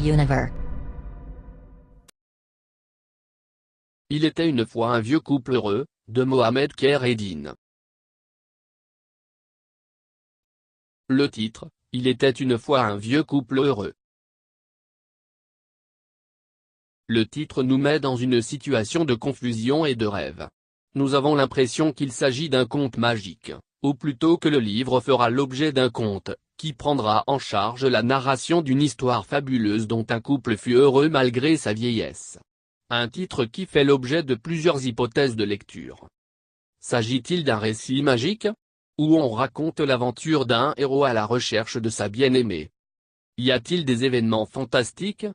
Univer. Il était une fois un vieux couple heureux, de Mohamed Kheireddine. Le titre, Il était une fois un vieux couple heureux. Le titre nous met dans une situation de confusion et de rêve. Nous avons l'impression qu'il s'agit d'un conte magique, ou plutôt que le livre fera l'objet d'un conte, qui prendra en charge la narration d'une histoire fabuleuse dont un couple fut heureux malgré sa vieillesse. Un titre qui fait l'objet de plusieurs hypothèses de lecture. S'agit-il d'un récit magique? Où on raconte l'aventure d'un héros à la recherche de sa bien-aimée? Y a-t-il des événements fantastiques?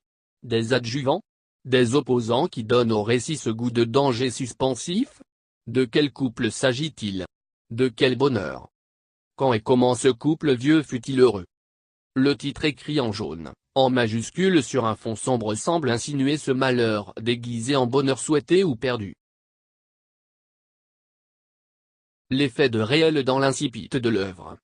Des adjuvants? Des opposants qui donnent au récit ce goût de danger suspensif? De quel couple s'agit-il? De quel bonheur? Quand et comment ce couple vieux fut-il heureux? Le titre écrit en jaune, en majuscule sur un fond sombre semble insinuer ce malheur déguisé en bonheur souhaité ou perdu. L'effet de réel dans l'incipit de l'œuvre.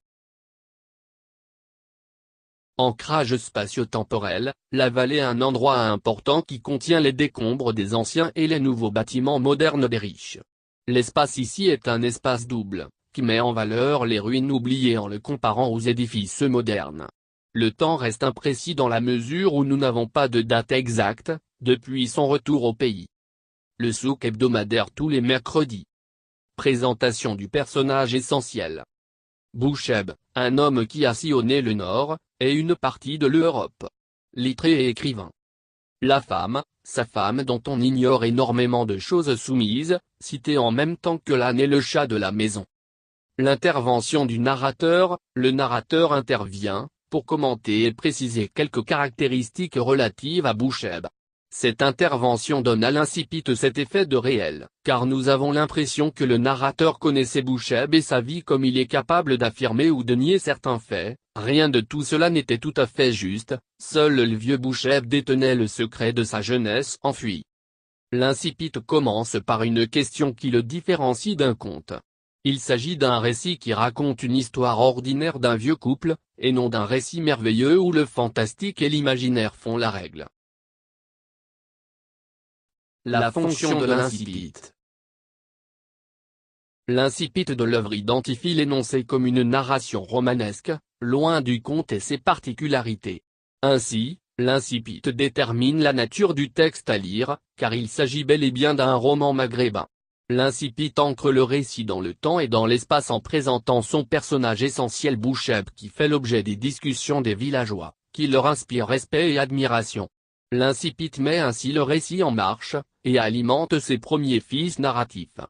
Ancrage spatio-temporel, la vallée est un endroit important qui contient les décombres des anciens et les nouveaux bâtiments modernes des riches. L'espace ici est un espace double, qui met en valeur les ruines oubliées en le comparant aux édifices modernes. Le temps reste imprécis dans la mesure où nous n'avons pas de date exacte, depuis son retour au pays. Le souk hebdomadaire tous les mercredis. Présentation du personnage essentiel. Boucheb, un homme qui a sillonné le Nord, et une partie de l'Europe. Lettré et écrivain. La femme, sa femme dont on ignore énormément de choses soumises, citée en même temps que l'âne et le chat de la maison. L'intervention du narrateur, le narrateur intervient, pour commenter et préciser quelques caractéristiques relatives à Boucheb. Cette intervention donne à l'incipit cet effet de réel, car nous avons l'impression que le narrateur connaissait Boucheb et sa vie comme il est capable d'affirmer ou de nier certains faits. Rien de tout cela n'était tout à fait juste, seul le vieux Boucheb détenait le secret de sa jeunesse enfuie. L'incipit commence par une question qui le différencie d'un conte. Il s'agit d'un récit qui raconte une histoire ordinaire d'un vieux couple, et non d'un récit merveilleux où le fantastique et l'imaginaire font la règle. La fonction de l'incipit. L'incipit de l'œuvre identifie l'énoncé comme une narration romanesque, loin du conte et ses particularités. Ainsi, l'incipit détermine la nature du texte à lire, car il s'agit bel et bien d'un roman maghrébin. L'incipit ancre le récit dans le temps et dans l'espace en présentant son personnage essentiel Boucheb qui fait l'objet des discussions des villageois, qui leur inspire respect et admiration. L'incipit met ainsi le récit en marche, et alimente ses premiers fils narratifs.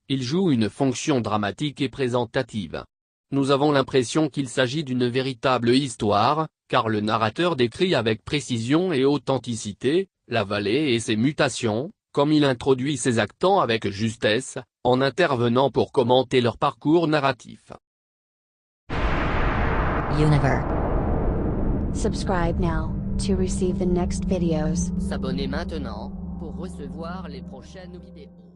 Il joue une fonction dramatique et présentative. Nous avons l'impression qu'il s'agit d'une véritable histoire, car le narrateur décrit avec précision et authenticité, la vallée et ses mutations, comme il introduit ses actants avec justesse, en intervenant pour commenter leur parcours narratif. Univer. Subscribe now to receive the next videos. S'abonner maintenant, pour recevoir les prochaines vidéos.